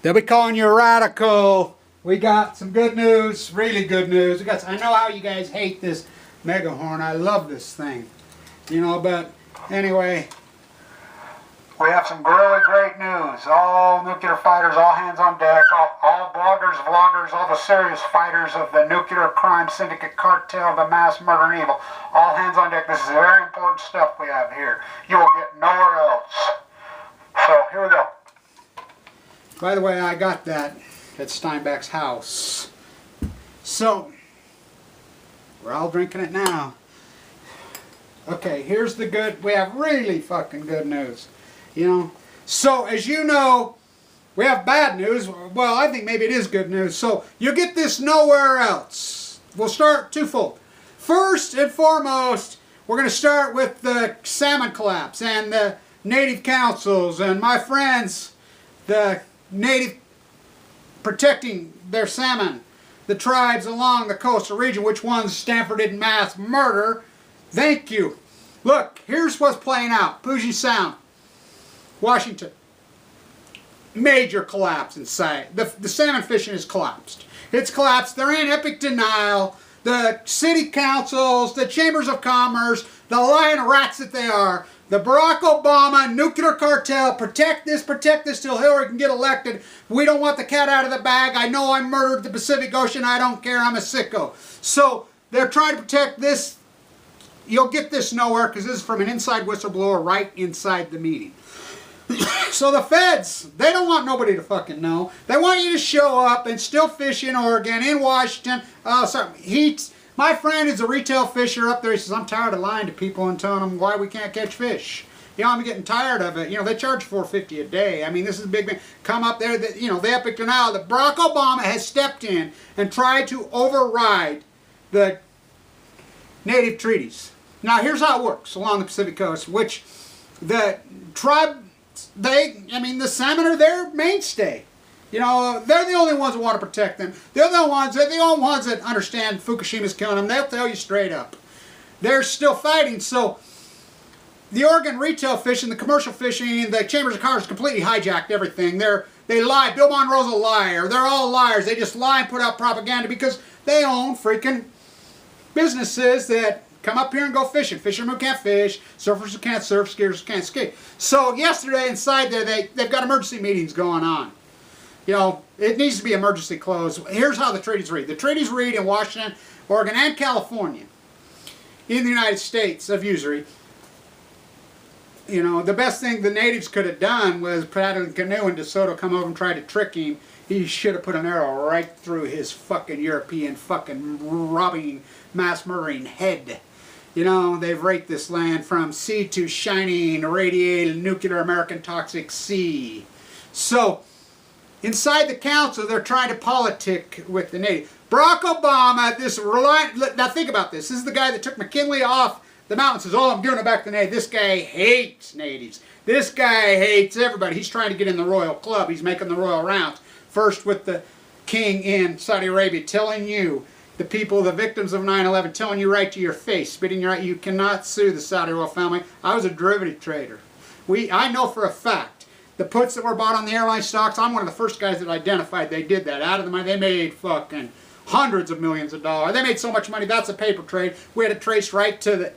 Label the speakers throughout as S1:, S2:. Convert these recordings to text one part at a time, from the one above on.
S1: They'll be calling you a radical. We got some good news, really good news. I know how you guys hate this megahorn. I love this thing. You know, but anyway, we have some really great news. All nuclear fighters, all hands on deck, all bloggers, vloggers, all the serious fighters of the nuclear crime syndicate cartel, the mass murder and evil. All hands on deck. This is very important stuff we have here. You will get nowhere else. So, here we go. By the way, I got that at Steinbeck's house. So, we're all drinking it now. Okay, here's the good, we have really fucking good news. You know, so as you know, we have bad news. Well, I think maybe it is good news. So you get this nowhere else. We'll start twofold. First and foremost, we're going to start with the salmon collapse and the native councils and my friends, the native protecting their salmon, the tribes along the coastal region, which ones Stanford did mass murder. Thank you. Look, here's what's playing out. Puget Sound, Washington. Major collapse in sight. The salmon fishing has collapsed. It's collapsed. They're in epic denial. The city councils, the chambers of commerce, the lying rats that they are, the Barack Obama nuclear cartel, protect this till Hillary can get elected. We don't want the cat out of the bag. I know I murdered the Pacific Ocean. I don't care. I'm a sicko. So they're trying to protect this. You'll get this nowhere because this is from an inside whistleblower right inside the meeting. So the feds, they don't want nobody to fucking know. They want you to show up and still fish in Oregon, in Washington. My friend is a retail fisher up there. He says, I'm tired of lying to people and telling them why we can't catch fish. You know, I'm getting tired of it. You know, they charge $4.50 a day. I mean, this is a big thing. Come up there, you know, the epic denial that Barack Obama has stepped in and tried to override the native treaties. Now, here's how it works along the Pacific Coast, which the tribe, the salmon are their mainstay. You know, they're the only ones that want to protect them. They're the only ones that understand Fukushima's killing them. They'll tell you straight up. They're still fighting. So the Oregon retail fishing, the commercial fishing, the chambers of commerce completely hijacked everything. They lie. Bill Monroe's a liar. They're all liars. They just lie and put out propaganda because they own freaking businesses that come up here and go fishing. Fishermen who can't fish, surfers who can't surf, skiers who can't ski. So yesterday inside there, they've got emergency meetings going on. You know, it needs to be emergency closed. Here's how the treaties read. The treaties read in Washington, Oregon, and California, in the United States of usury. You know, the best thing the natives could have done was paddle a canoe and DeSoto come over and try to trick him. He should have put an arrow right through his fucking European fucking robbing, mass murdering head. You know, they've raped this land from sea to shining, irradiated, nuclear American toxic sea. So, inside the council, they're trying to politic with the native. Barack Obama, now think about this. This is the guy that took McKinley off the mountain and says, oh, I'm giving it back to the native. This guy hates natives. This guy hates everybody. He's trying to get in the royal club. He's making the royal rounds. First with the king in Saudi Arabia telling you, the people, the victims of 9/11, telling you right to your face, spitting you right, you cannot sue the Saudi royal family. I was a derivative trader. I know for a fact, the puts that were bought on the airline stocks, I'm one of the first guys that identified they did that. Out of the money, they made fucking hundreds of millions of dollars. They made so much money, that's a paper trade. We had it traced right to the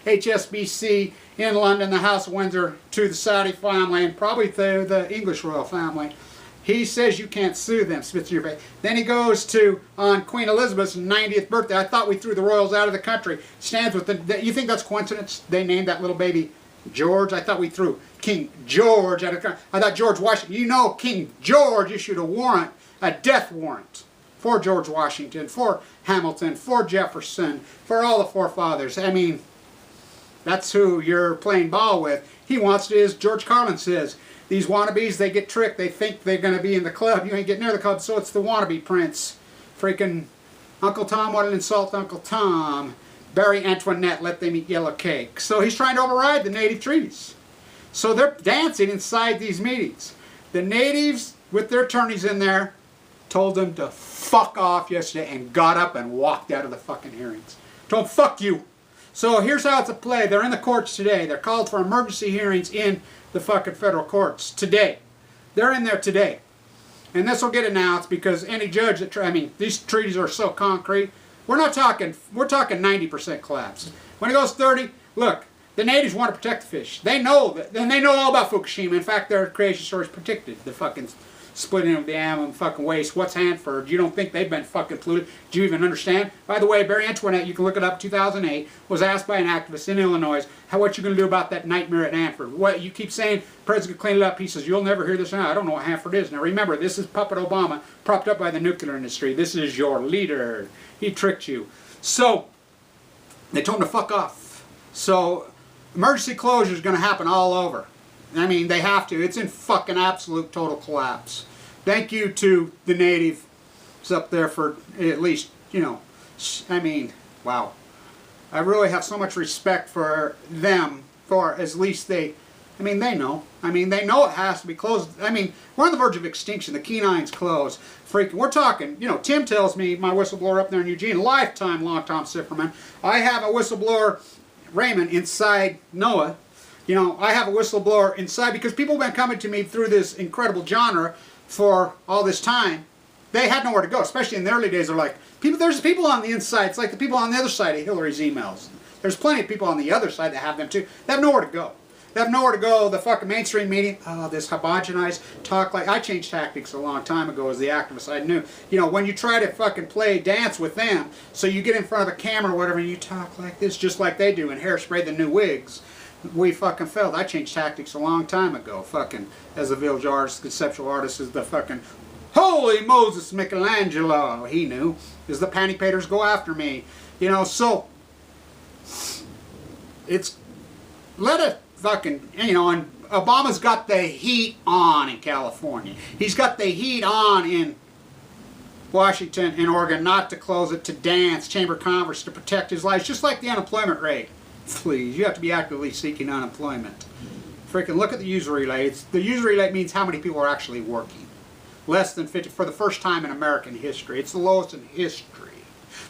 S1: HSBC in London, the House of Windsor, to the Saudi family, and probably to the English royal family. He says you can't sue them, spits in your face. Then he goes to, on Queen Elizabeth's 90th birthday, I thought we threw the royals out of the country. Stands with you think that's coincidence? They named that little baby George? I thought we threw King George out of the country. I thought George Washington, you know King George issued a warrant, a death warrant, for George Washington, for Hamilton, for Jefferson, for all the forefathers. I mean, that's who you're playing ball with. He wants to, as George Carlin says, these wannabes, they get tricked. They think they're going to be in the club. You ain't getting near the club, so it's the wannabe prince. Freaking Uncle Tom, what an insult to Uncle Tom. Bury Antoinette, let them eat yellow cake. So he's trying to override the native treaties. So they're dancing inside these meetings. The natives, with their attorneys in there, told them to fuck off yesterday and got up and walked out of the fucking hearings. Told them, fuck you. So here's how it's a play. They're in the courts today. They're called for emergency hearings in the fucking federal courts today. They're in there today. and this will get announced because any judge that, I mean, these treaties are so concrete. We're talking 90% collapse. When it goes 30, look, the natives want to protect the fish. They know that, and they know all about Fukushima. In fact, their creation stories predicted the fucking splitting of the Amazon fucking waste. What's Hanford? You don't think they've been fucking polluted? Do you even understand? By the way, Barry Antoinette, you can look it up, 2008, was asked by an activist in Illinois, what you going to do about that nightmare at Hanford? What you keep saying, President clean it up. He says, you'll never hear this now. I don't know what Hanford is. Now remember, this is Puppet Obama, propped up by the nuclear industry. This is your leader. He tricked you. So, they told him to fuck off. So, emergency closure is going to happen all over. I mean, they have to. It's in fucking absolute total collapse. Thank you to the natives up there for at least, you know, I mean, wow. I really have so much respect for them, for at least they, I mean, they know. I mean, they know it has to be closed. I mean, we're on the verge of extinction. The Kenines closed. Freaking, we're talking, you know, Tim tells me, my whistleblower up there in Eugene, lifetime long-time Sifferman, I have a whistleblower, Raymond, inside NOAA. You know, I have a whistleblower inside because people have been coming to me through this incredible genre for all this time. They had nowhere to go, especially in the early days. They're like, there's people on the inside. It's like the people on the other side of Hillary's emails. There's plenty of people on the other side that have them too. They have nowhere to go. They have nowhere to go. The fucking mainstream media, oh, this homogenized talk. Like, I changed tactics a long time ago as the activist. I knew, you know, when you try to fucking dance with them, so you get in front of a camera or whatever and you talk like this, just like they do, and hairspray the new wigs. We fucking failed. I changed tactics a long time ago. Fucking, as a village artist, conceptual artist, is the fucking holy Moses Michelangelo. He knew. Is the panty painters go after me. You know, so it's, let it fucking, you know, and Obama's got the heat on in California. He's got the heat on in Washington and Oregon, not to close it, to dance, Chamber of Commerce, to protect his life, just like the unemployment rate. Please, you have to be actively seeking unemployment. Freaking look at the usury rate. The usury rate means how many people are actually working. Less than 50 for the first time in American history. It's the lowest in history.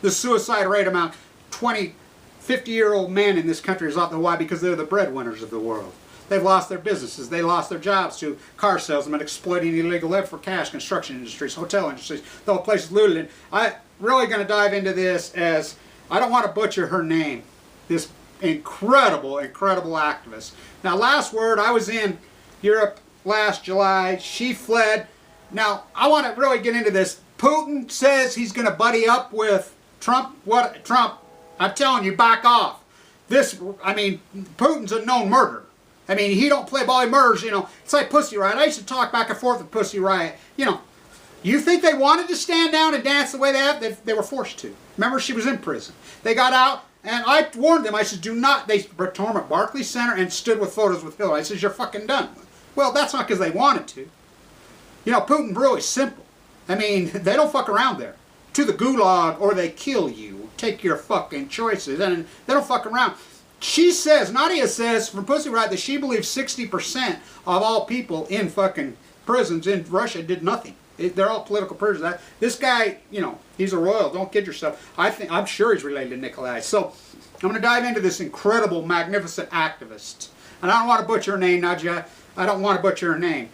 S1: The suicide rate among 50-year-old men in this country is off. Why? Because they're the breadwinners of the world. They've lost their businesses. They lost their jobs to car salesmen exploiting illegal labor for cash, construction industries, hotel industries, the whole place is looted. And I'm really going to dive into this as, I don't want to butcher her name, this incredible, incredible activist. Now, last word, I was in Europe last July. She fled. Now, I want to really get into this. Putin says he's going to buddy up with Trump. What? Trump, I'm telling you, back off. This, I mean, Putin's a known murderer. I mean, he don't play ball, he murders, you know. It's like Pussy Riot. I used to talk back and forth with Pussy Riot. You know, you think they wanted to stand down and dance the way they have? They were forced to. Remember, she was in prison. They got out, and I warned them. I said, do not. They brought them at Barclays Center and stood with photos with Hillary. I said, you're fucking done. Well, that's not because they wanted to. You know, Putin really simple. I mean, they don't fuck around there. To the gulag or they kill you. Take your fucking choices. And they don't fuck around. She says, Nadia says from Pussy Riot that she believes 60% of all people in fucking prisons in Russia did nothing. They're all political prisoners. This guy, you know, he's a royal. Don't kid yourself. I'm sure he's related to Nikolai. So I'm going to dive into this incredible, magnificent activist. And I don't want to butcher her name, Nadia. I don't want to butcher her name.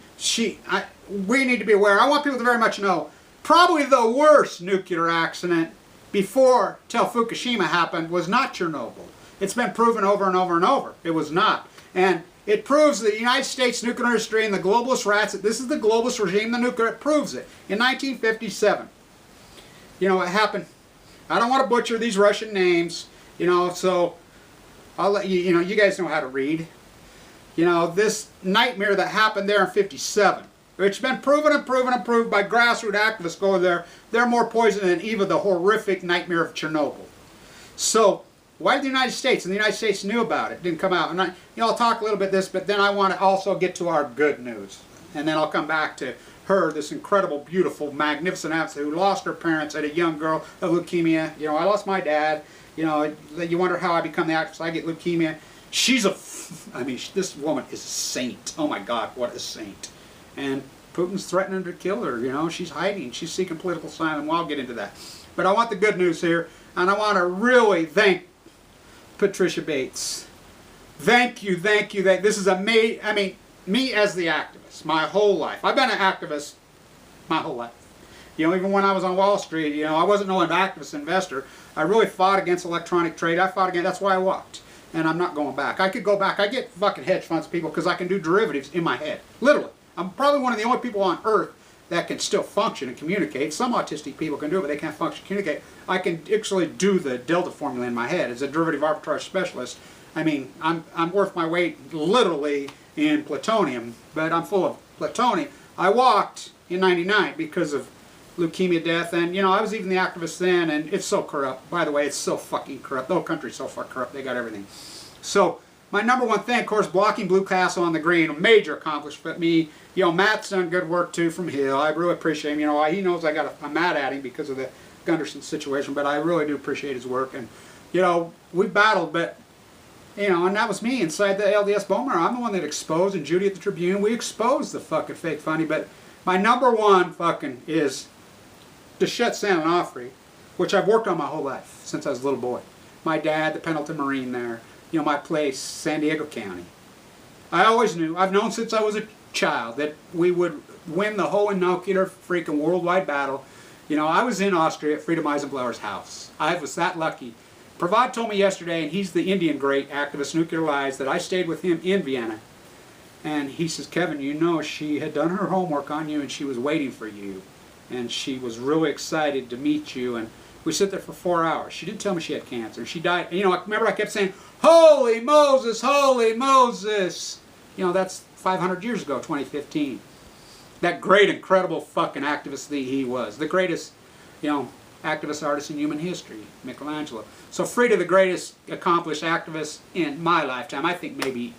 S1: We need to be aware. I want people to very much know, probably the worst nuclear accident till Fukushima happened was not Chernobyl. It's been proven over and over and over. It was not. And it proves the United States nuclear industry and the globalist rats, that this is the globalist regime, the nuclear, it proves it. In 1957, you know, it happened. I don't want to butcher these Russian names, you know, so I'll let you, you know, you guys know how to read. You know, this nightmare that happened there in 57. It's been proven and proven and proved by grassroots activists go there. They're more poison than even the horrific nightmare of Chernobyl. So, why did the United States? And the United States knew about it. It didn't come out. And I'll talk a little bit this, but then I want to also get to our good news. And then I'll come back to her, this incredible, beautiful, magnificent activist who lost her parents at a young girl of leukemia. You know, I lost my dad. You know, you wonder how I become the activist. I get leukemia. This woman is a saint. Oh my God, what a saint. And Putin's threatening to kill her, you know. She's hiding. She's seeking political asylum. Well, I'll get into that. But I want the good news here. And I want to really thank Patricia Bates. Thank you, thank you. This is me as the activist, my whole life. I've been an activist my whole life. You know, even when I was on Wall Street, you know, I wasn't no activist investor. I really fought against electronic trade. I fought against, that's why I walked. And I'm not going back. I could go back. I get fucking hedge funds people because I can do derivatives in my head. Literally. I'm probably one of the only people on earth that can still function and communicate. Some autistic people can do it, but they can't function and communicate. I can actually do the delta formula in my head. As a derivative arbitrage specialist, I mean, I'm worth my weight literally in plutonium, but I'm full of plutonium. I walked in '99 because of leukemia death, and you know, I was even the activist then, and it's so corrupt. By the way, it's so fucking corrupt. The whole country's so fucking corrupt. They got everything. So my number one thing, of course, blocking Blue Castle on the green, a major accomplishment. Me, you know, Matt's done good work too from Hill. I really appreciate him. You know, he knows I'm mad at him because of the Gunderson situation, but I really do appreciate his work. And you know, we battled, but you know, and that was me inside the LDS Bowman. I'm the one that exposed, and Judy at the Tribune, we exposed the fucking fake funny. But my number one fucking is to shut San Onofre, which I've worked on my whole life since I was a little boy. My dad, the Pendleton Marine there, you know, my place, San Diego County. I always knew, I've known since I was a child, that we would win the whole nuclear freaking worldwide battle. You know, I was in Austria at Friedrich Eisenhower's house. I was that lucky. Pravad told me yesterday, and he's the Indian great activist, Nuclear Lies, that I stayed with him in Vienna. And he says, Kevin, you know, she had done her homework on you and she was waiting for you. And she was really excited to meet you, and we sit there for 4 hours. She didn't tell me she had cancer. She died. You know, remember I kept saying, Holy Moses, Holy Moses. You know, that's 500 years ago, 2015. That great, incredible fucking activist that he was. The greatest, you know, activist artist in human history, Michelangelo. So Frida, the greatest accomplished activist in my lifetime. I think maybe,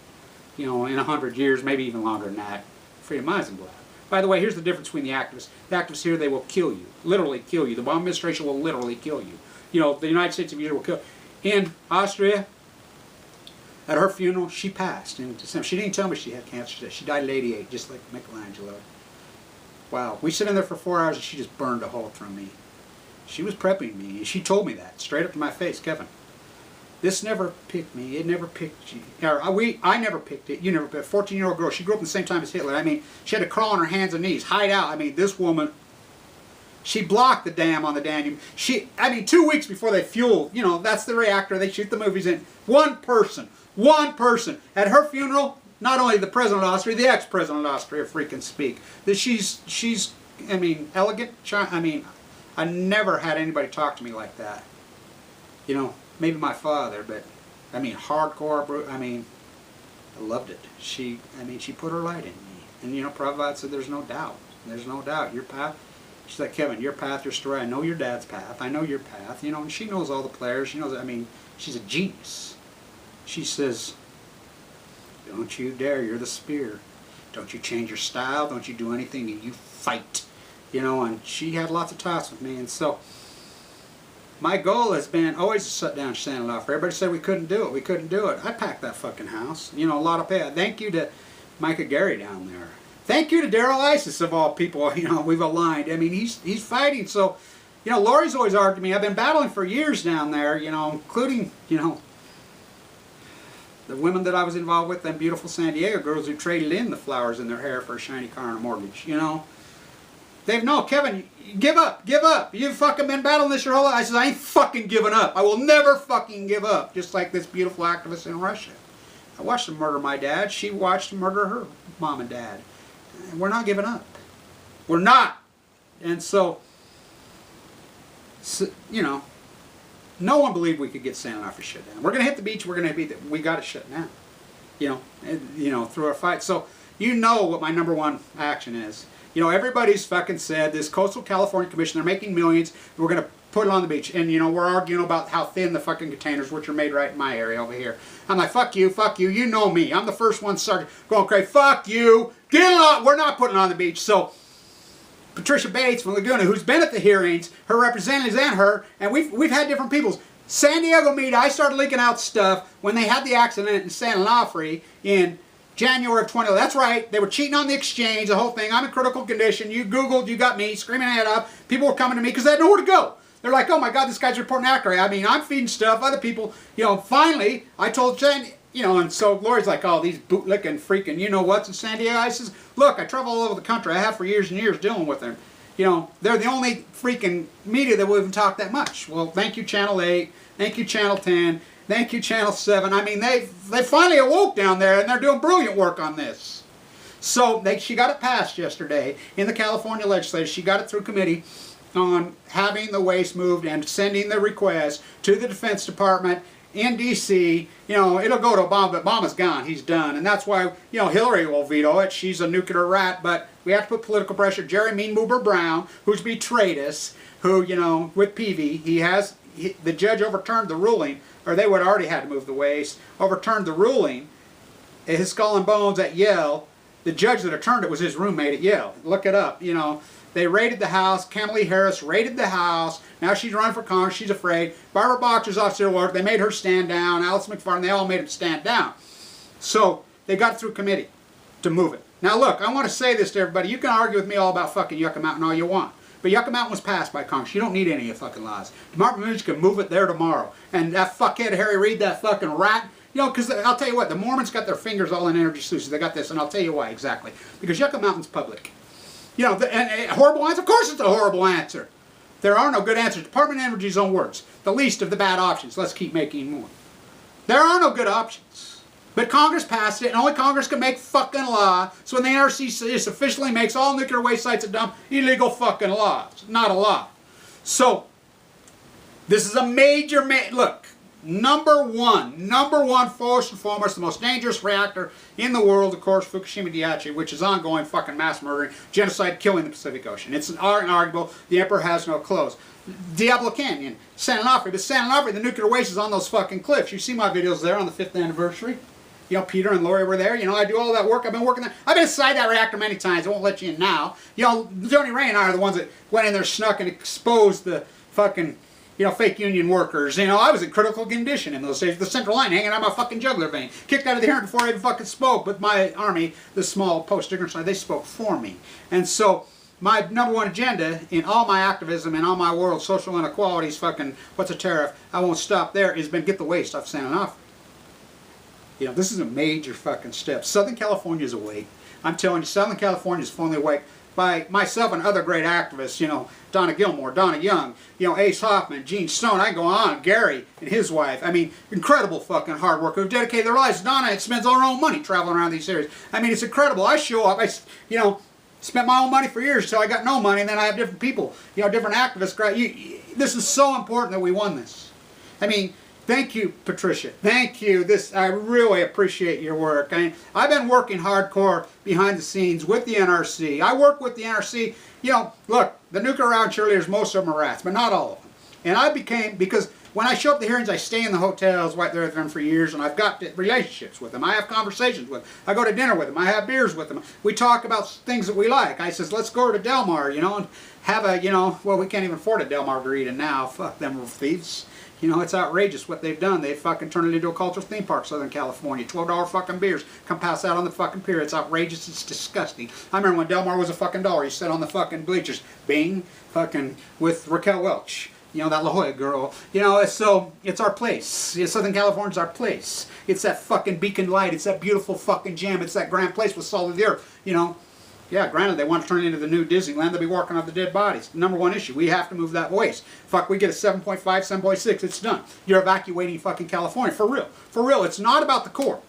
S1: you know, in 100 years, maybe even longer than that. Frida Eisenhower. By the way, here's the difference between the activists. The activists here, they will kill you. Literally kill you. The Obama administration will literally kill you. You know, the United States of Israel will kill you. In Austria, at her funeral, she passed in December. She didn't tell me she had cancer. She died at 88, just like Michelangelo. Wow. We sit in there for 4 hours and she just burned a hole through me. She was prepping me, and she told me that, straight up to my face, Kevin. This never picked me. It never picked you. I never picked it. You never picked it. A 14-year-old girl. She grew up in the same time as Hitler. I mean, she had to crawl on her hands and knees, hide out. I mean, this woman, she blocked the dam on the Danube. I mean, 2 weeks before they fueled, you know, that's the reactor they shoot the movies in. One person at her funeral. Not only the president of Austria, the ex-president of Austria, freaking speak. That she's, I mean, elegant. I mean, I never had anybody talk to me like that. You know. Maybe my father, but I mean, hardcore. I mean, I loved it. She put her light in me, and you know, Prabhupada said, "There's no doubt. There's no doubt. Your path." She's like, Kevin, your path, your story. I know your dad's path. I know your path. You know, and she knows all the players. She knows. I mean, she's a genius. She says, "Don't you dare. You're the spear. Don't you change your style. Don't you do anything. You fight." You know, and she had lots of talks with me, and so. My goal has been always to shut down San Onofre. Everybody said we couldn't do it. We couldn't do it. I packed that fucking house. You know, a lot of pay. Thank you to Micah Gary down there. Thank you to Daryl Isis of all people. You know, we've aligned. I mean, he's fighting. So, you know, Lori's always argued me. I've been battling for years down there. You know, including, you know, the women that I was involved with, them beautiful San Diego girls who traded in the flowers in their hair for a shiny car and a mortgage. You know. They've no, Kevin, give up, give up. You've fucking been battling this your whole life. I said, I ain't fucking giving up. I will never fucking give up. Just like this beautiful activist in Russia. I watched them murder my dad. She watched them murder her mom and dad. And we're not giving up. We're not. And so you know, no one believed we could get San Onofre shut down. We're going to hit the beach. We're going to beat it. We got it shut down. You know, through our fight. So you know what my number one action is. You know, everybody's fucking said this Coastal California Commission, they're making millions, we're going to put it on the beach. And, you know, we're arguing about how thin the fucking containers, which are made right in my area over here. I'm like, fuck you, you know me. I'm the first one started going crazy. Fuck you, get it on. We're not putting it on the beach. So, Patricia Bates from Laguna, who's been at the hearings, her representatives and her, and we've had different peoples. San Diego media, I started leaking out stuff when they had the accident in San Onofre in January of 2011. That's right. They were cheating on the exchange, the whole thing. I'm in critical condition. You Googled, you got me, screaming my head up. People were coming to me because they had nowhere to go. They're like, oh my God, this guy's reporting accurately. I mean, I'm feeding stuff. Other people, you know, finally, I told Jen, you know, and so Lori's like, oh, these bootlicking freaking, you know what's in San Diego? I says, look, I travel all over the country. I have for years and years dealing with them. You know, they're the only freaking media that will even talk that much. Well, thank you, Channel 8. Thank you, Channel 10. Thank you, Channel 7. I mean, they finally awoke down there, and they're doing brilliant work on this. So she got it passed yesterday in the California legislature. She got it through committee on having the waste moved and sending the request to the Defense Department in D.C. You know, it'll go to Obama, but Obama's gone. He's done. And that's why, you know, Hillary will veto it. She's a nuclear rat. But we have to put political pressure. Jerry Mean Mover Brown, who's betrayed us, who, you know, with Peavy, the judge overturned the ruling, or they would have already had to move the waste, overturned the ruling. His Skull and Bones at Yale, the judge that overturned it was his roommate at Yale. Look it up, you know. They raided the house. Kamala Harris raided the house. Now she's running for Congress. She's afraid. Barbara Boxer's off zero work. They made her stand down. Alice McFarland, they all made them stand down. So they got through committee to move it. Now look, I want to say this to everybody. You can argue with me all about fucking Yucca Mountain all you want. But Yucca Mountain was passed by Congress. You don't need any of the fucking laws. Department of Energy can move it there tomorrow. And that fuckhead Harry Reid, that fucking rat, you know, because I'll tell you what, the Mormons got their fingers all in energy solutions. They got this, and I'll tell you why exactly. Because Yucca Mountain's public. You know, and a horrible answer? Of course it's a horrible answer. There are no good answers. Department of Energy's own words. The least of the bad options. Let's keep making more. There are no good options. But Congress passed it, and only Congress can make fucking law. So when the NRC officially makes all nuclear waste sites a dump, illegal fucking laws. Not a law. So, this is a major, look. Number one, first and foremost, the most dangerous reactor in the world, of course, Fukushima Daiichi, which is ongoing fucking mass murdering, genocide, killing the Pacific Ocean. It's inarguable. The emperor has no clothes. Diablo Canyon, San Onofre, but San Onofre, the nuclear waste is on those fucking cliffs. You see my videos there on the 5th anniversary. You know, Peter and Lori were there. You know, I do all that work. I've been working there. I've been inside that reactor many times. I won't let you in now. You know, Joni Ray and I are the ones that went in there, snuck, and exposed the fucking, you know, fake union workers. You know, I was in critical condition in those days. The central line hanging out my fucking jugular vein. Kicked out of the hearing before I even fucking spoke. But my army, the small post-ignorance line, they spoke for me. And so, my number one agenda in all my activism and all my world, social inequalities, fucking, what's a tariff, I won't stop there, has been get the waste off San Onofre. You know, this is a major fucking step. Southern California is awake. I'm telling you, Southern California is fully awake by myself and other great activists, you know, Donna Gilmore, Donna Young, you know, Ace Hoffman, Gene Stone, I can go on, Gary and his wife. I mean, incredible fucking hard work who've dedicated their lives. Donna spends all her own money traveling around these areas. I mean, it's incredible. I show up, you know, spent my own money for years till I got no money, and then I have different people, you know, different activists. This is so important that we won this. I mean, thank you, Patricia. Thank you. I really appreciate your work. I've been working hardcore behind the scenes with the NRC. I work with the NRC. You know, look, the nuclear round cheerleaders, most of them are rats, but not all of them. And I became, because when I show up to hearings, I stay in the hotels right there with them for years, and I've got relationships with them. I have conversations with them. I go to dinner with them. I have beers with them. We talk about things that we like. I says, let's go to Del Mar, you know, and have a, you know, well, we can't even afford a Del Margarita now. Fuck them thieves. You know, it's outrageous what they've done. They've fucking turned it into a cultural theme park, Southern California. $12 fucking beers. Come pass out on the fucking pier. It's outrageous. It's disgusting. I remember when Del Mar was a fucking dollar. You sat on the fucking bleachers. Bing. Fucking with Raquel Welch. You know, that La Jolla girl. You know, so it's our place. Southern California's our place. It's that fucking beacon light. It's that beautiful fucking gem. It's that grand place with salt of the earth. You know. Yeah, granted, they want to turn it into the new Disneyland. They'll be working on the dead bodies. Number one issue, we have to move that waste. Fuck, we get a 7.5, 7.6, it's done. You're evacuating fucking California. For real. For real, it's not about the core.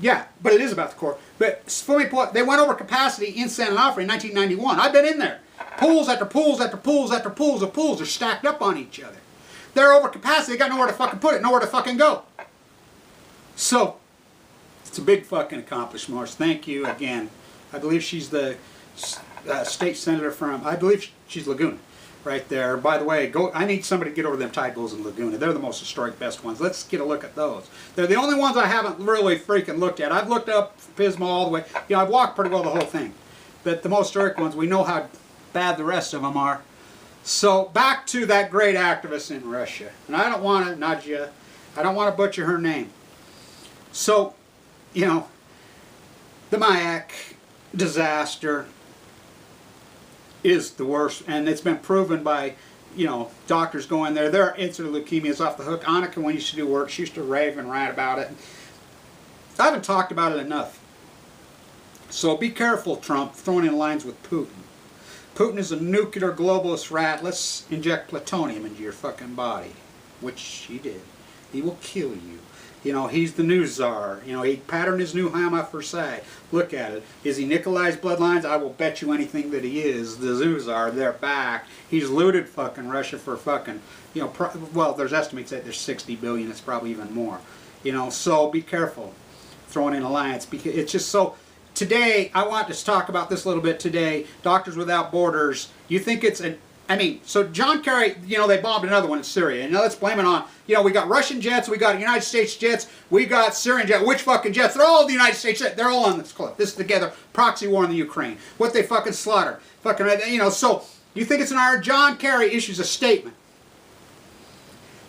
S1: Yeah, but it is about the core. But they went over capacity in San Onofre in 1991. I've been in there. Pools after pools after pools after pools of pools are stacked up on each other. They're over capacity. They got nowhere to fucking put it, nowhere to fucking go. So, it's a big fucking accomplishment. Thank you again. I believe she's the state senator from, I believe she's Laguna, right there. By the way, I need somebody to get over them tide pools in Laguna. They're the most historic, best ones. Let's get a look at those. They're the only ones I haven't really freaking looked at. I've looked up Pismo all the way. You know, I've walked pretty well the whole thing. But the most historic ones, we know how bad the rest of them are. So, back to that great activist in Russia. And I don't want to, Nadia, I don't want to butcher her name. So, you know, the Mayak disaster is the worst, and it's been proven by, you know, doctors going there. Their incident leukemia is off the hook. Annika, when she used to do work, she used to rave and rant about it. I haven't talked about it enough. So be careful, Trump, throwing in lines with Putin. Putin is a nuclear globalist rat. Let's inject plutonium into your fucking body. Which he did. He will kill you. You know, he's the new czar. You know, he patterned his new Hama Versailles. Look at it. Is he Nikolai's bloodlines? I will bet you anything that he is. The new czar, they're back. He's looted fucking Russia for fucking, you know, well, there's estimates that there's 60 billion. It's probably even more. You know, so be careful throwing in alliance, because it's just so. Today, I want to talk about this a little bit today. Doctors Without Borders. You think it's an, I mean, so John Kerry, you know, they bombed another one in Syria. And now let's blame it on, you know, we got Russian jets, we got United States jets, we got Syrian jets. Which fucking jets? They're all the United States jets. They're all on this clip. This is together. Proxy war in the Ukraine. What they fucking slaughter. Fucking, you know, so you think it's an honor? John Kerry issues a statement.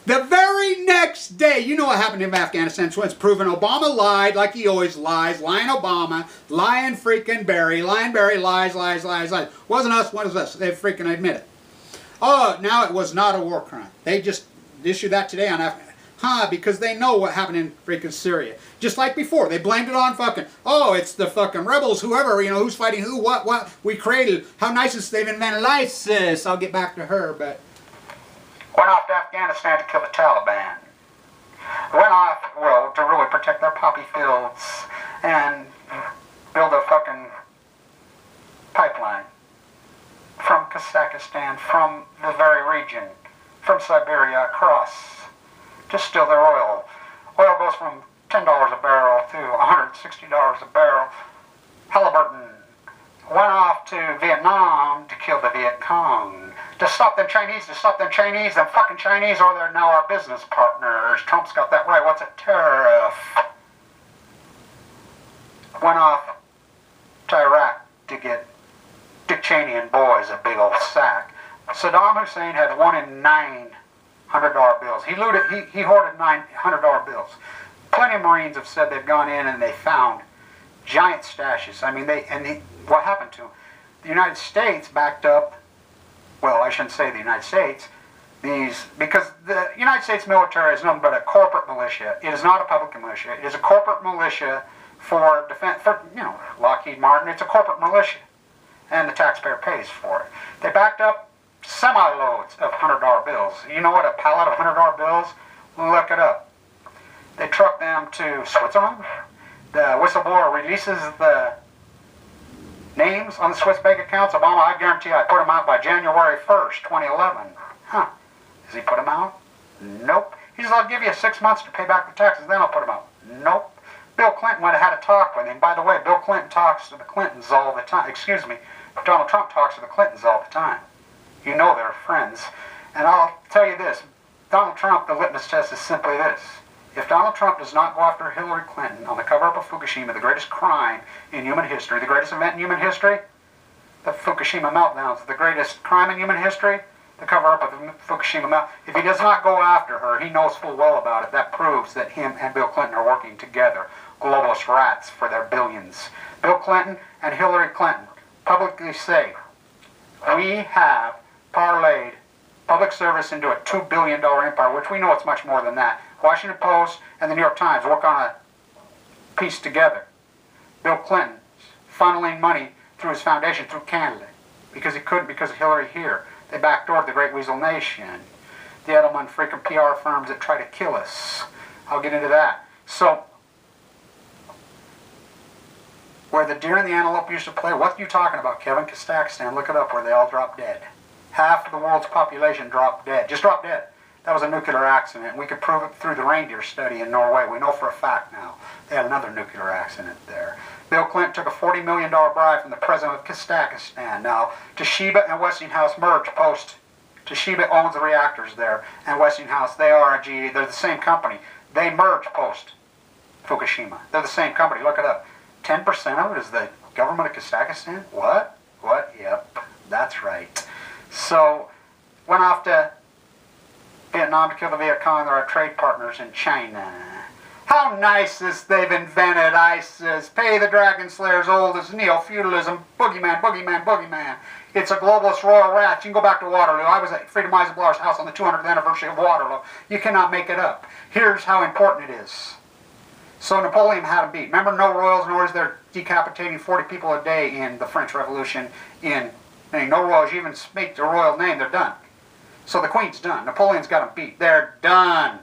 S1: The very next day, you know what happened in Afghanistan, so it's proven Obama lied like he always lies. Lying Obama, lying freaking Barry, lies. Wasn't us, what is us? They freaking admit it. Oh, now it was not a war crime. They just issued that today on Afghanistan. Because they know what happened in freaking Syria. Just like before, they blamed it on fucking, oh, it's the fucking rebels, whoever, you know, who's fighting who, what, we created. How nice is they've invented ISIS. I'll get back to her, but. Went off to Afghanistan to kill the Taliban. Went off, well, to really protect their poppy fields and build a fucking pipeline from Kazakhstan, from the very region, from Siberia across, to steal their oil. Oil goes from $10 a barrel to $160 a barrel. Halliburton went off to Vietnam to kill the Viet Cong. To stop them Chinese, them fucking Chinese, or they're now our business partners. Trump's got that right. What's a tariff? Went off to Iraq to get Dick Cheney and boys a big old sack. Saddam Hussein had 1 in 9 $100 bills. He hoarded 9 $100 bills. Plenty of Marines have said they've gone in and they found giant stashes. I mean, what happened to them? The United States backed up. Well, I shouldn't say the United States, because the United States military is nothing but a corporate militia. It is not a public militia. It is a corporate militia for defense, for, you know, Lockheed Martin. It's a corporate militia, and the taxpayer pays for it. They backed up semi-loads of $100 bills. You know what a pallet of $100 bills? Look it up. They trucked them to Switzerland. The whistleblower releases the names on the Swiss bank accounts. Obama, I guarantee I put them out by January 1st, 2011. Huh. Does he put them out? Nope. He says, I'll give you 6 months to pay back the taxes, then I'll put them out. Nope. Bill Clinton went and had a talk with him. By the way, Bill Clinton talks to the Clintons all the time. Excuse me. Donald Trump talks to the Clintons all the time. You know they're friends. And I'll tell you this. Donald Trump, the litmus test is simply this. If Donald Trump does not go after Hillary Clinton on the cover-up of Fukushima, the greatest crime in human history, the greatest event in human history, the Fukushima meltdowns, the greatest crime in human history, the cover-up of the Fukushima meltdown. If he does not go after her, he knows full well about it. That proves that him and Bill Clinton are working together. Globalist rats for their billions. Bill Clinton and Hillary Clinton publicly say, we have parlayed public service into a $2 billion empire, which we know it's much more than that. Washington Post and the New York Times work on a piece together. Bill Clinton funneling money through his foundation through Canada because he couldn't because of Hillary here. They backdoored the Great Weasel Nation. The Edelman freaking PR firms that try to kill us. I'll get into that. So, where the deer and the antelope used to play, what are you talking about, Kevin? Kazakhstan, look it up, where they all dropped dead. Half of the world's population dropped dead. Just dropped dead. That was a nuclear accident. We could prove it through the reindeer study in Norway. We know for a fact now. They had another nuclear accident there. Bill Clinton took a $40 million bribe from the president of Kazakhstan. Now, Toshiba and Westinghouse merged post. Toshiba owns the reactors there, and Westinghouse, they are a GE. They're the same company. They merged post Fukushima. They're the same company. Look it up. 10% of it is the government of Kazakhstan? What? What? Yep, that's right. So, went off to Vietnam to kill the Viet Cong. They're our trade partners in China. How nice is they've invented ISIS. Pay the Dragon Slayer's oldest Neo-feudalism. Boogeyman, boogeyman, boogeyman. It's a globalist royal rat. You can go back to Waterloo. I was at Freedom Eisenblar's house on the 200th anniversary of Waterloo. You cannot make it up. Here's how important it is. So Napoleon had him beat. Remember, no royals, nor is there decapitating 40 people a day in the French Revolution in And no royals even speak the royal name, they're done. So the Queen's done. Napoleon's got them beat. They're done.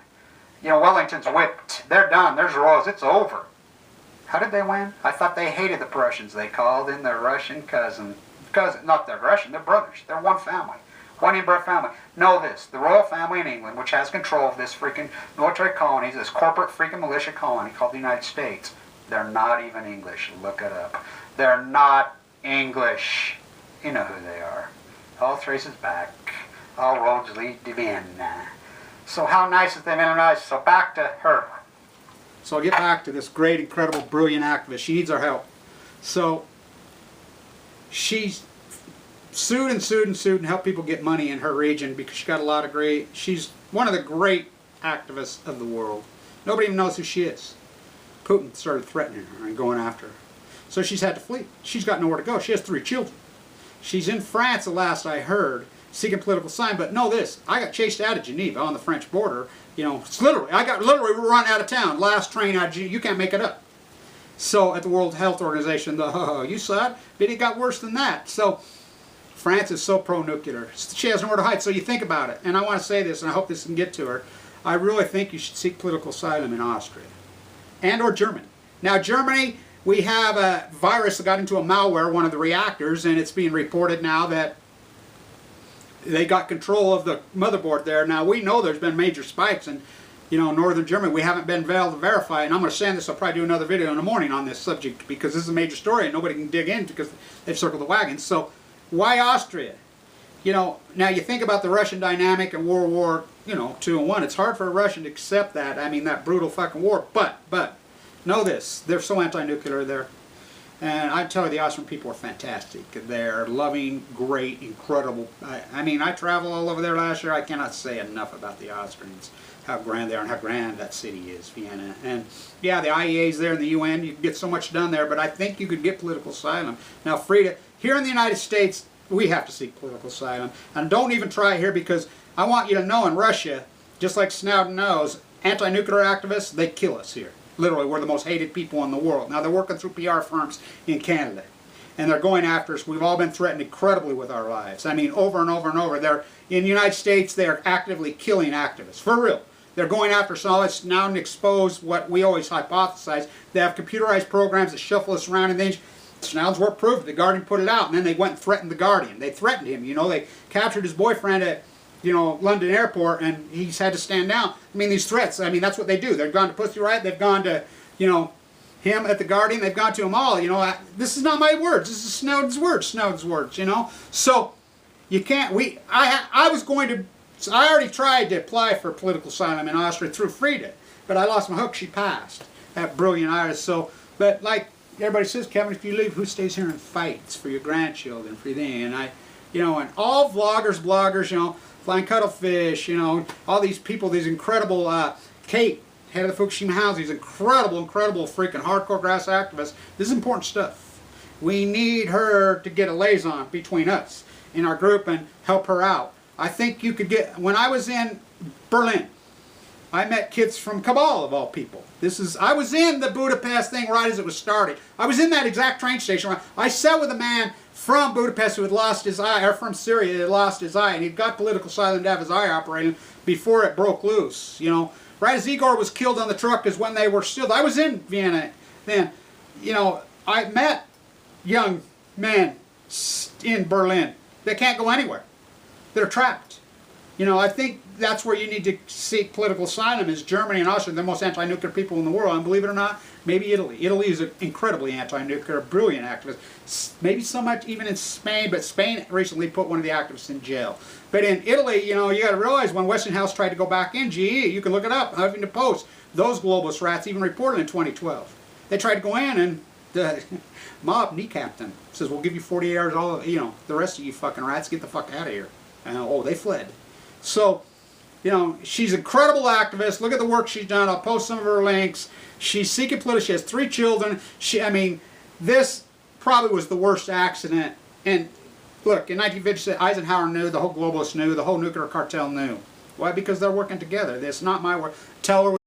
S1: You know, Wellington's whipped. They're done. There's royals. It's over. How did they win? I thought they hated the Prussians. They called in their Russian cousin. Not their Russian, they're brothers. They're one family. One inbred family. Know this. The royal family in England, which has control of this freaking military colonies, this corporate freaking militia colony called the United States, they're not even English. Look it up. They're not English. You know who they are. All traces back. All roads lead to Vienna. So how nice is they been nice. So back to her. So I'll get back to this great, incredible, brilliant activist. She needs our help. So she's sued and sued and sued and helped people get money in her region because she got a lot of great. She's one of the great activists of the world. Nobody even knows who she is. Putin started threatening her and going after her. So she's had to flee. She's got nowhere to go. She has 3 children. She's in France, the last I heard, seeking political asylum. But know this, I got chased out of Geneva on the French border. You know, it's literally, I got literally run out of town. Last train out of Geneva. You can't make it up. So at the World Health Organization, you saw it, but it got worse than that. So France is so pro-nuclear. She has nowhere to hide. So you think about it. And I want to say this, and I hope this can get to her. I really think you should seek political asylum in Austria and or Germany. Now Germany, we have a virus that got into a malware, one of the reactors, and it's being reported now that they got control of the motherboard there. Now we know there's been major spikes in, you know, northern Germany. We haven't been able to verify, and I'm going to send this. I'll probably do another video in the morning on this subject because this is a major story and nobody can dig in because they've circled the wagons. So why Austria? You know, now you think about the Russian dynamic in World War, you know, II and I. It's hard for a Russian to accept that. I mean, that brutal fucking war. But know this: they're so anti-nuclear there. And I tell you, the Austrian people are fantastic. They're loving, great, incredible. I mean, I traveled all over there last year. I cannot say enough about the Austrians, how grand they are and how grand that city is, Vienna. And yeah, the IEA's there in the UN. You can get so much done there, but I think you could get political asylum. Now, Frida, here in the United States, we have to seek political asylum. And don't even try here because I want you to know in Russia, just like Snowden knows, anti-nuclear activists, they kill us here. Literally, we're the most hated people in the world. Now, they're working through PR firms in Canada, and they're going after us. We've all been threatened incredibly with our lives. I mean, over and over and over. They're in the United States, they're actively killing activists. For real. They're going after us all. It's now exposed what we always hypothesized. They have computerized programs that shuffle us around and things. Snowden's work proved it. The Guardian put it out, and then they went and threatened the Guardian. They threatened him. You know, they captured his boyfriend at, you know, London airport, and he's had to stand down. I mean, these threats, I mean, that's what they do. They've gone to Pussy Riot, they've gone to, you know, him at the Guardian, they've gone to them all, you know. This is not my words, this is Snowden's words, you know. So, you can't, I was going to, I already tried to apply for political asylum in Austria through Frida, but I lost my hook, she passed. That brilliant artist, so, but like everybody says, Kevin, if you leave, who stays here and fights for your grandchildren, for them, and you know, and all vloggers, bloggers, you know, Flying Cuttlefish, you know, all these people, these incredible, Kate, head of the Fukushima House, these incredible freaking hardcore grass activists. This is important stuff. We need her to get a liaison between us in our group and help her out. I think you could get, when I was in Berlin, I met kids from Kabul, of all people. I was in the Budapest thing right as it was started. I was in that exact train station. I sat with a man from Budapest who had lost his eye, or from Syria, who had lost his eye, and he'd got political asylum to have his eye operated before it broke loose, you know. Right as Igor was killed on the truck is when they were still, I was in Vienna then, you know, I met young men in Berlin that can't go anywhere. They're trapped. You know, I think that's where you need to seek political asylum is Germany and Austria, the most anti-nuclear people in the world. And believe it or not, maybe Italy. Italy is an incredibly anti-nuclear, brilliant activist. Maybe so much even in Spain, but Spain recently put one of the activists in jail. But in Italy, you know, you got to realize when Westinghouse tried to go back in, GE, you can look it up, Huffington Post, those globalist rats even reported in 2012. They tried to go in and the mob kneecapped them. Says, we'll give you 48 hours, all of, you know, the rest of you fucking rats, get the fuck out of here. And oh, they fled. So, you know, she's an incredible activist. Look at the work she's done. I'll post some of her links. She's seeking political. She has 3 children. I mean, this probably was the worst accident. And look, in 1956, Eisenhower knew, the whole globalists knew, the whole nuclear cartel knew. Why? Because they're working together. It's not my work. Tell her